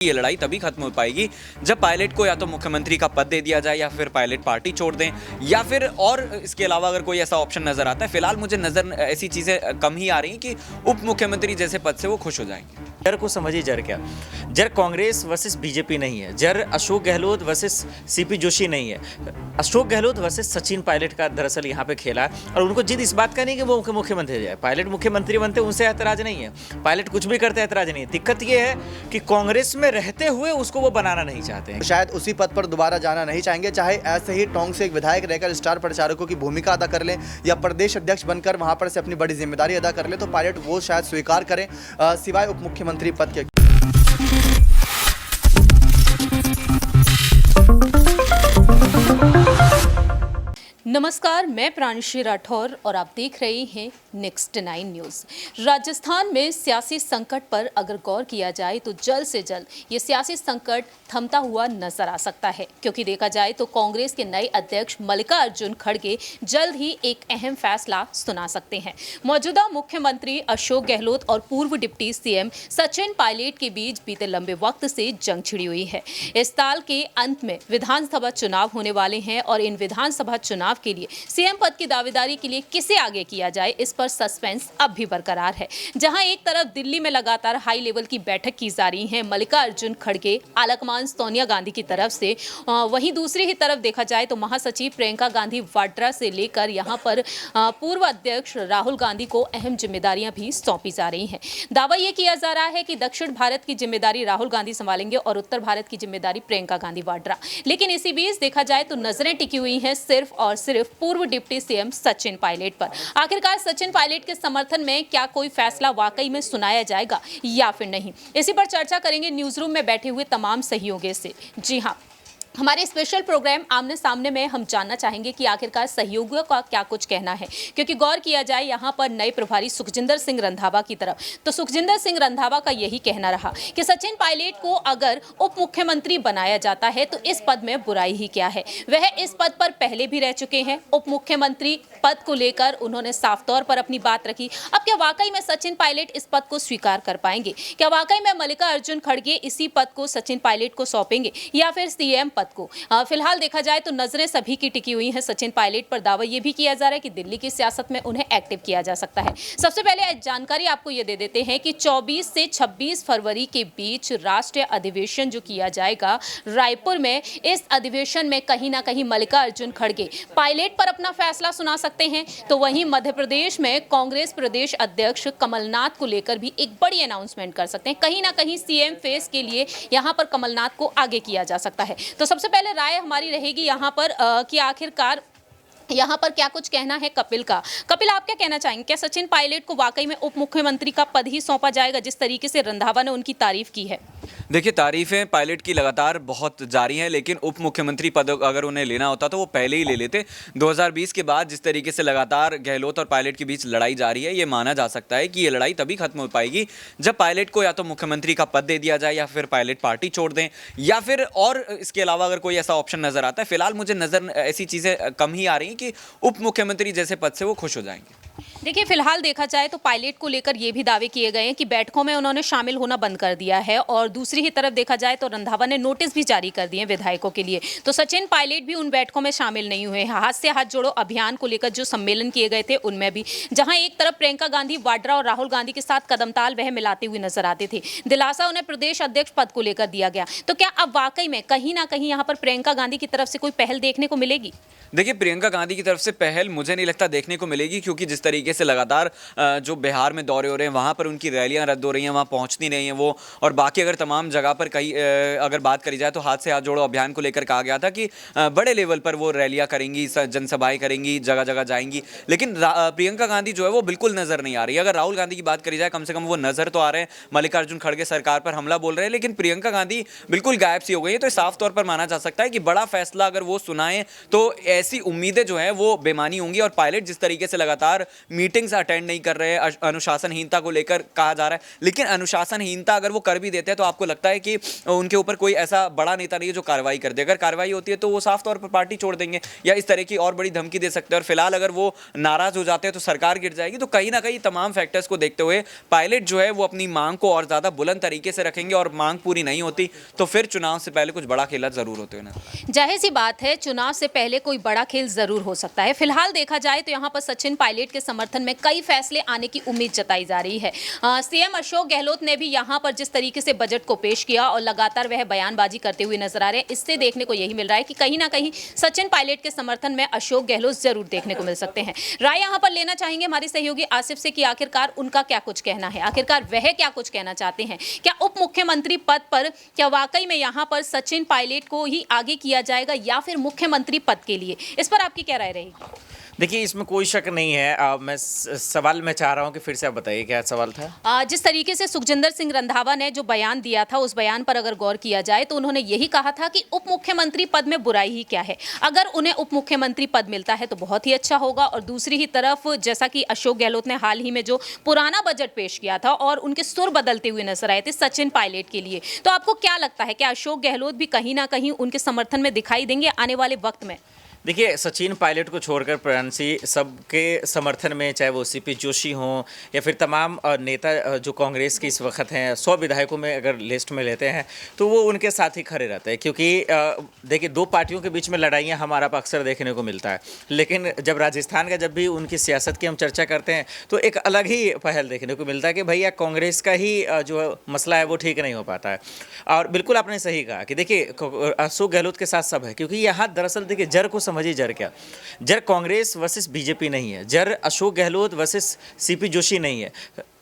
ये लड़ाई तभी खत्म हो पाएगी जब पायलट को या तो मुख्यमंत्री का पद दे दिया जाए या फिर पायलट पार्टी छोड़ दें या फिर और इसके अलावा अगर कोई ऐसा ऑप्शन नजर आता है। फिलहाल मुझे नजर ऐसी चीजें कम ही आ रही हैं कि उप मुख्यमंत्री जैसे पद से वो खुश हो जाएंगे। जर को समझिए, जर क्या, जर कांग्रेस वर्सेस बीजेपी नहीं है, जर अशोक गहलोत वर्सेस सीपी जोशी नहीं है, अशोक गहलोत वर्सेस सचिन पायलट का दरअसल यहाँ पे खेला है। और उनको जिद इस बात का नहीं कि वो मुख्यमंत्री जाए, पायलट मुख्यमंत्री बनते उनसे ऐतराज नहीं है, पायलट कुछ भी करते ऐतराज नहीं है। दिक्कत ये है कि कांग्रेस में रहते हुए उसको वो बनाना नहीं चाहते हैं। शायद उसी पद पर दोबारा जाना नहीं चाहेंगे, चाहे ऐसे ही टोंक से एक विधायक रहकर स्टार प्रचारकों की भूमिका अदा कर लें या प्रदेश अध्यक्ष बनकर वहां पर से अपनी बड़ी जिम्मेदारी अदा कर ले, तो पायलट वो शायद स्वीकार करें सिवाय उप मुख्यमंत्री पद के। नमस्कार, मैं प्राणशी राठौर और आप देख रहे हैं नेक्स्ट 9 न्यूज़। राजस्थान में सियासी संकट पर अगर गौर किया जाए तो जल्द से जल्द ये सियासी संकट थमता हुआ नजर आ सकता है, क्योंकि देखा जाए तो कांग्रेस के नए अध्यक्ष मल्लिकार्जुन खड़गे जल्द ही एक अहम फैसला सुना सकते हैं। मौजूदा मुख्यमंत्री अशोक गहलोत और पूर्व डिप्टी सीएम सचिन पायलट के बीच बीते लंबे वक्त से जंग छिड़ी हुई है। इस साल के अंत में विधानसभा चुनाव होने वाले हैं और इन विधानसभा चुनाव के लिए सीएम पद की दावेदारी के लिए किसे आगे किया जाए, इस पर सस्पेंस अब भी बरकरार है। जहां एक तरफ दिल्ली में लगातार हाई लेवल की बैठक की जा रही है मल्लिकार्जुन खड़गे आलाकमान सोनिया गांधी की तरफ से, वहीं दूसरी ही तरफ देखा जाए तो महासचिव प्रियंका गांधी वाड्रा से लेकर यहां पर पूर्व अध्यक्ष राहुल गांधी को अहम जिम्मेदारियां भी सौंपी जा रही हैं। दावा यह किया जा रहा है कि दक्षिण भारत की जिम्मेदारी राहुल गांधी संभालेंगे और उत्तर भारत की जिम्मेदारी प्रियंका गांधी वाड्रा। लेकिन इसी बीच देखा जाए तो नजरें टिकी हुई हैं सिर्फ और सिर्फ पूर्व डिप्टी सीएम सचिन पायलट पर। आखिरकार सचिन पायलट के समर्थन में क्या कोई फैसला वाकई में सुनाया जाएगा या फिर नहीं, इसी पर चर्चा करेंगे न्यूज रूम में बैठे हुए तमाम सहयोगी से। जी हाँ, हमारे स्पेशल प्रोग्राम आमने सामने में हम जानना चाहेंगे कि आखिरकार सहयोगियों का क्या कुछ कहना है, क्योंकि गौर किया जाए यहाँ पर नए प्रभारी सुखजिंदर सिंह रंधावा की तरफ, तो सुखजिंदर सिंह रंधावा का यही कहना रहा कि सचिन पायलट को अगर उप मुख्यमंत्री बनाया जाता है तो इस पद में बुराई ही क्या है। वह इस पद पर पहले भी रह चुके हैं, उप मुख्यमंत्री पद को लेकर उन्होंने साफ तौर पर अपनी बात रखी। अब क्या वाकई में सचिन पायलट इस पद को स्वीकार कर पाएंगे? क्या वाकई में मल्लिकार्जुन खड़गे इसी पद को सचिन पायलट को सौंपेंगे या फिर सीएम पद को? फिलहाल देखा जाए तो नजरें सभी की टिकी हुई हैं सचिन पायलट पर। दावा यह भी किया जा रहा है कि दिल्ली की सियासत में उन्हें एक्टिव किया जा सकता है। सबसे पहले जानकारी आपको यह दे देते हैं कि 24 से 26 फरवरी के बीच राष्ट्रीय अधिवेशन जो किया जाएगा रायपुर में, इस अधिवेशन में कहीं ना कहीं मल्लिकार्जुन खड़गे पायलट पर अपना फैसला सुना सकते हैं। तो वहीं मध्य प्रदेश में कांग्रेस प्रदेश अध्यक्ष कमलनाथ को लेकर भी एक बड़ी अनाउंसमेंट कर सकते हैं। कहीं ना कहीं सीएम फेस के लिए यहां पर कमलनाथ को आगे किया जा सकता है। तो सबसे पहले राय हमारी रहेगी यहाँ पर कि आखिरकार यहाँ पर क्या कुछ कहना है कपिल का। कपिल, आप क्या कहना चाहेंगे? क्या सचिन पायलट को वाकई में उप मुख्यमंत्री का पद ही सौंपा जाएगा जिस तरीके से रंधावा ने उनकी तारीफ की है? देखिए, तारीफें पायलट की लगातार बहुत जारी हैं, लेकिन उप मुख्यमंत्री पद अगर उन्हें लेना होता तो वो पहले ही ले लेते। 2020 के बाद जिस तरीके से लगातार गहलोत और पायलट के बीच लड़ाई जारी है, ये माना जा सकता है कि ये लड़ाई तभी खत्म हो पाएगी जब पायलट को या तो मुख्यमंत्री का पद दे दिया जाए या फिर पायलट पार्टी छोड़ दें या फिर और इसके अलावा अगर कोई ऐसा ऑप्शन नजर आता है। फिलहाल मुझे नजर ऐसी चीजें कम ही आ रही हैं कि उप मुख्यमंत्री जैसे पद से वो खुश हो जाएंगे। देखिए, फिलहाल देखा जाए तो पायलट को लेकर ये भी दावे किए गए हैं कि बैठकों में उन्होंने शामिल होना बंद कर दिया है, और दूसरी ही तरफ देखा जाए तो रंधावा ने नोटिस भी जारी कर दिए विधायकों के लिए। तो सचिन पायलट भी उन बैठकों में शामिल नहीं हुए। हाथ से हाथ जोड़ो अभियान को लेकर जो सम्मेलन किए गए थे उनमें भी, जहां एक तरफ प्रियंका गांधी वाड्रा और राहुल गांधी के साथ कदमताल वह मिलाते हुए नजर आते थे, दिलासा उन्हें प्रदेश अध्यक्ष पद को लेकर दिया गया। तो क्या अब वाकई में कहीं ना कहीं यहाँ पर प्रियंका गांधी की तरफ से कोई पहल देखने को मिलेगी? देखिए, प्रियंका गांधी की तरफ से पहल मुझे नहीं लगता देखने को मिलेगी, क्योंकि जिस तरीके से लगातार जो बिहार में दौरे हो रहे हैं वहाँ पर उनकी रैलियाँ रद्द हो रही हैं, वहाँ पहुँचती नहीं हैं वो, और बाकी अगर तमाम जगह पर कहीं अगर बात करी जाए तो हाथ से हाथ जोड़ो अभियान को लेकर कहा गया था कि बड़े लेवल पर वो रैलियाँ करेंगी, जनसभाएँ करेंगी, जगह जगह जाएंगी, लेकिन प्रियंका गांधी जो है वो बिल्कुल नज़र नहीं आ रही है। अगर राहुल गांधी की बात करी जाए, कम से कम वो नज़र तो आ रहे हैं, मल्लिकार्जुन खड़गे सरकार पर हमला बोल रहे हैं, लेकिन प्रियंका गांधी बिल्कुल गायब सी हो गई है। तो साफ तौर पर माना जा सकता है कि बड़ा फैसला अगर वो सुनाएं तो ऐसी उम्मीदें जो है वो बेमानी होंगी। और पायलट जिस तरीके से लगातार मीटिंग्स अटेंड नहीं कर रहे हैं, अनुशासनहीनता को लेकर कहा जा रहा है। लेकिन अनुशासनहीनता अगर वो कर भी देते हैं तो आपको लगता है कि उनके ऊपर कोई ऐसा बड़ा नेता नहीं है जो कार्रवाई कर दे। अगर कार्रवाई होती है तो वो साफ तौर पर पार्टी छोड़ देंगे या इस तरह की और बड़ी धमकी दे सकते हैं। और फिलहाल अगर वो नाराज हो जाते हैं तो सरकार गिर जाएगी। तो कहीं ना कहीं तमाम फैक्टर्स को देखते हुए पायलट जो है वो अपनी मांग को और ज्यादा बुलंद तरीके से रखेंगे, और मांग पूरी नहीं होती तो फिर चुनाव से पहले कुछ बड़ा खेला जरूर होते हुए नजर आएगा। जाहिर सी बात है, चुनाव से पहले कोई बड़ा खेल जरूर हो सकता है। फिलहाल देखा जाए तो यहाँ पर सचिन पायलट के समर्थन में कई फैसले आने की उम्मीद जताई जा रही है। सीएम अशोक गहलोत ने भी यहाँ पर जिस तरीके से बजट को पेश किया और लगातार वह बयानबाजी करते हुए नजर आ रहे हैं, इससे देखने को यही मिल रहा है कि कहीं ना कहीं सचिन पायलट के समर्थन में अशोक गहलोत जरूर देखने को मिल सकते हैं। राय यहाँ पर लेना चाहेंगे हमारे सहयोगी आसिफ से कि आखिरकार उनका क्या कुछ कहना है, आखिरकार वह क्या कुछ कहना चाहते हैं। क्या उप मुख्यमंत्री पद पर क्या वाकई में यहाँ पर सचिन पायलट को ही आगे किया जाएगा या फिर मुख्यमंत्री पद के लिए, इस पर आपकी क्या राय रहेगी? देखिए, इसमें कोई शक नहीं है। मैं सवाल मैं चाह रहा हूं कि फिर से आप बताइए क्या सवाल था। जिस तरीके से सुखजिंदर सिंह रंधावा ने जो बयान दिया था, उस बयान पर अगर गौर किया जाए तो उन्होंने यही कहा था कि उप मुख्यमंत्री पद में बुराई ही क्या है, अगर उन्हें उप मुख्यमंत्री पद मिलता है तो बहुत ही अच्छा होगा। और दूसरी ही तरफ जैसा कि अशोक गहलोत ने हाल ही में जो पुराना बजट पेश किया था और उनके सुर बदलते हुए नजर आए थे सचिन पायलट के लिए, तो आपको क्या लगता है कि अशोक गहलोत भी कहीं ना कहीं उनके समर्थन में दिखाई देंगे आने वाले वक्त में? देखिए, सचिन पायलट को छोड़कर प्रांशी सबके समर्थन में, चाहे वो सीपी जोशी हों या फिर तमाम नेता जो कांग्रेस के इस वक्त हैं, 100 विधायकों में अगर लिस्ट में लेते हैं तो वो उनके साथ ही खड़े रहते हैं। क्योंकि देखिए, दो पार्टियों के बीच में लड़ाइयाँ हमारा अक्सर देखने को मिलता है, लेकिन जब राजस्थान का जब भी उनकी सियासत की हम चर्चा करते हैं तो एक अलग ही पहल देखने को मिलता है कि भैया कांग्रेस का ही जो मसला है वो ठीक नहीं हो पाता है। और बिल्कुल आपने सही कहा कि देखिए, अशोक गहलोत के साथ सब है, क्योंकि यहाँ दरअसल देखिए जर को समझिए, जर क्या, जर कांग्रेस वर्सेस बीजेपी नहीं है, जर अशोक गहलोत वर्सेस सीपी जोशी नहीं है,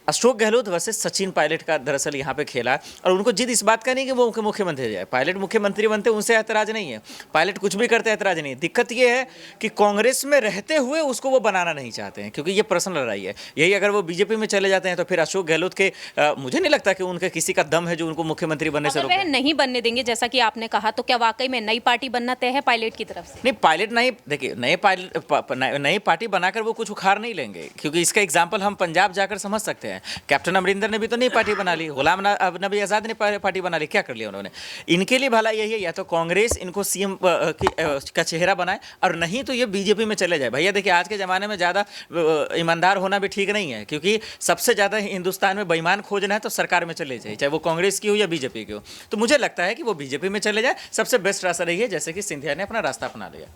अशोक गहलोत वर्सेस सचिन पायलट का दरअसल यहाँ पे खेला है। और उनको जिद इस बात का नहीं कि वो मुख्यमंत्री जाए, पायलट मुख्यमंत्री बनते उनसे ऐतराज नहीं है, पायलट कुछ भी करते ऐतराज नहीं है। दिक्कत ये है कि कांग्रेस में रहते हुए उसको वो बनाना नहीं चाहते हैं, क्योंकि ये पर्सनल लड़ाई है। यही अगर वो बीजेपी में चले जाते हैं तो फिर अशोक गहलोत के मुझे नहीं लगता कि उनके किसी का दम है जो उनको मुख्यमंत्री बनने से रोके। नहीं बनने देंगे जैसा कि आपने कहा, तो क्या वाकई में नई पार्टी बनना तय है पायलट की तरफ से? नहीं, पायलट नहीं, देखिए नई पार्टी बनाकर वो कुछ उखाड़ नहीं लेंगे, क्योंकि इसका एग्जाम्पल हम पंजाब जाकर समझ सकते हैं। कैप्टन अमरिंदर ने भी तो नई पार्टी बना ली, गुलाम नबी आज़ाद ने पार्टी बना ली, क्या कर लिया उन्होंने? इनके लिए भला यही है, या तो कांग्रेस इनको सीएम का चेहरा बनाए और नहीं तो ये बीजेपी में चले जाए। भैया देखिए, आज के ज़माने में ज़्यादा ईमानदार होना भी ठीक नहीं है, क्योंकि सबसे ज़्यादा हिंदुस्तान में बेईमान खोजना है तो सरकार में चले जाए, चाहे वो कांग्रेस की हो या बीजेपी की हो। तो मुझे लगता है कि वो बीजेपी में चले जाए, सबसे बेस्ट रास्ता रही है, जैसे कि सिंधिया ने अपना रास्ता अपना लिया।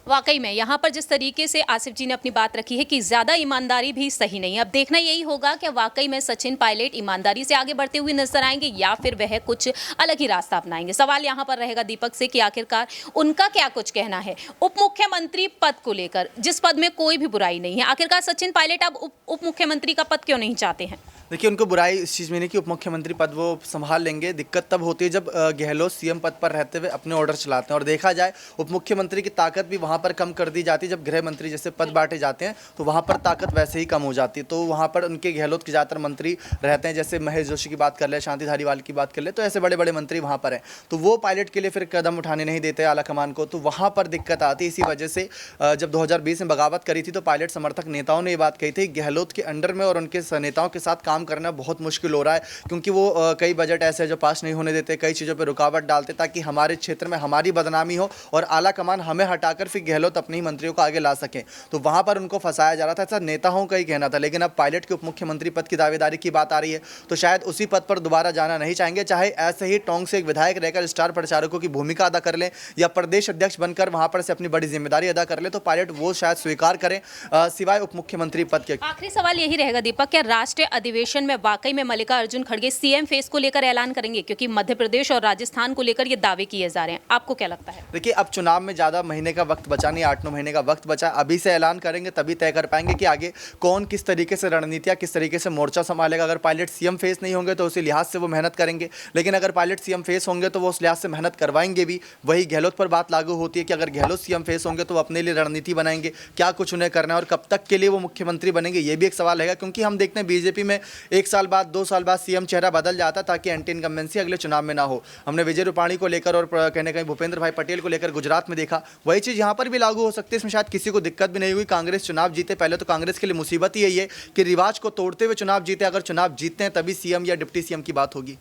वाकई में यहाँ पर जिस तरीके से आसिफ जी ने अपनी बात रखी है कि ज़्यादा ईमानदारी भी सही नहीं है। अब देखना यही होगा कि वाकई में सचिन पायलट ईमानदारी से आगे बढ़ते हुए नजर आएंगे या फिर वह कुछ अलग ही रास्ता अपनाएंगे। सवाल यहाँ पर रहेगा दीपक से कि आखिरकार उनका क्या कुछ कहना है उप मुख्यमंत्री पद को लेकर, जिस पद में कोई भी बुराई नहीं है। आखिरकार सचिन पायलट अब उप मुख्यमंत्री का पद क्यों नहीं चाहते हैं? देखिए, उनको बुराई इस चीज़ में नहीं कि उप मुख्यमंत्री पद वो संभाल लेंगे। दिक्कत तब होती है जब गहलोत सीएम पद पर रहते हुए अपने ऑर्डर चलाते हैं, और देखा जाए उप मुख्यमंत्री की ताकत भी वहाँ पर कम कर दी जाती है। जब गृह मंत्री जैसे पद बांटे जाते हैं तो वहाँ पर ताकत वैसे ही कम हो जाती है। तो वहाँ पर उनके गहलोत के ज़्यादातर मंत्री रहते हैं, जैसे महेश जोशी की बात कर ले, शांति धारीवाल की बात कर ले, तो ऐसे बड़े बड़े मंत्री वहाँ पर हैं। तो वो पायलट के लिए फिर कदम उठाने नहीं देते आला कमान को, तो वहाँ पर दिक्कत आती है। इसी वजह से जब 2020 में बगावत करी थी तो पायलट समर्थक नेताओं ने ये बात कही थी, गहलोत के अंडर में और उनके नेताओं के साथ काम करना बहुत मुश्किल हो रहा है, क्योंकि वो कई बजट ऐसे हैं जो पास नहीं होने देते, कई चीज़ों पर रुकावट डालते ताकि हमारे क्षेत्र में हमारी बदनामी हो और आला कमान हमें हटाकर फिर गहलोत अपने ही मंत्रियों को आगे ला सकें। तो वहाँ पर उनको फंसाया जा रहा था, ऐसा नेताओं का ही कहना था। लेकिन अब पायलट के उप मुख्यमंत्री पद की दावेदारी की बात आ रही है तो शायद उसी पद पर दोबारा जाना नहीं चाहेंगे, चाहे ऐसे ही टोंक से एक विधायक रहकर स्टार प्रचारकों की भूमिका अदा कर लें या प्रदेश अध्यक्ष बनकर वहाँ पर से अपनी बड़ी जिम्मेदारी अदा कर ले, तो पायलट वो शायद स्वीकार करें, सिवाय उप मुख्यमंत्री पद के। आखिरी सवाल यही रहेगा दीपक, क्या राष्ट्रीय अधिवेशन में वाकई में मल्लिकार्जुन खड़गे सीएम फेस को लेकर ऐलान करेंगे? क्योंकि मध्य प्रदेश और राजस्थान को लेकर ये दावे किए जा रहे हैं, आपको क्या लगता है? देखिए, अब चुनाव में ज़्यादा महीने का वक्त बचा नहीं, 8-9 महीने का वक्त बचा। अभी से ऐलान करेंगे तभी तय कर पाएंगे कि आगे कौन किस तरीके से रणनीतियाँ, किस तरीके से मोर्चा संभालेगा। अगर पायलट सीएम फेस नहीं होंगे तो उसी लिहाज से वो मेहनत करेंगे, लेकिन अगर पायलट सीएम फेस होंगे तो वो उस लिहाज से मेहनत करवाएंगे भी। वही गहलोत पर बात लागू होती है कि अगर गहलोत सीएम फेस होंगे तो वो अपने लिए रणनीति बनाएंगे, क्या कुछ उन्हें करना है और कब तक के लिए वो मुख्यमंत्री बनेंगे, ये भी एक सवाल रहेगा। क्योंकि हम देखते हैं बीजेपी में 1 साल बाद 2 साल बाद सीएम चेहरा बदल जाता ताकि एंटी इनकम्बेंसी अगले चुनाव में ना हो। हमने विजय रूपाणी को लेकर और कहने कहीं भूपेंद्र भाई पटेल को लेकर गुजरात में देखा, वही चीज़ यहाँ पर पर भी लागू हो सकती है, इसमें शायद किसी को दिक्कत भी नहीं हुई। कांग्रेस चुनाव जीते, पहले तो कांग्रेस के लिए मुसीबत ही यही है कि रिवाज को तोड़ते हुए चुनाव जीते। अगर चुनाव जीतते हैं तभी सीएम या डिप्टी सीएम की बात होगी।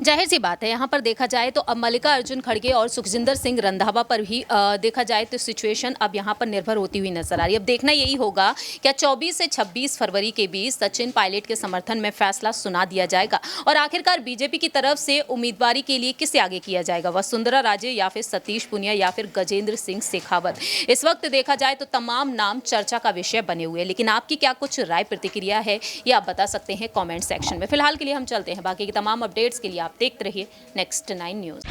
जाहिर सी बात है, यहाँ पर देखा जाए तो अब मल्लिकार्जुन खड़गे और सुखजिंदर सिंह रंधावा पर भी देखा जाए तो सिचुएशन अब यहाँ पर निर्भर होती हुई नजर आ रही है। अब देखना यही होगा क्या 24 से 26 फरवरी के बीच सचिन पायलट के समर्थन में फैसला सुना दिया जाएगा और आखिरकार बीजेपी की तरफ से उम्मीदवारी के लिए किसे आगे किया जाएगा, वसुंधरा राजे या फिर सतीश पुनिया या फिर गजेंद्र सिंह शेखावत। इस वक्त देखा जाए तो तमाम नाम चर्चा का विषय बने हुए हैं, लेकिन आपकी क्या कुछ राय प्रतिक्रिया है ये आप बता सकते हैं कॉमेंट सेक्शन में। फिलहाल के लिए हम चलते हैं, बाकी की तमाम अपडेट्स के लिए आप देखते रहिए नेक्स्ट 9 न्यूज़।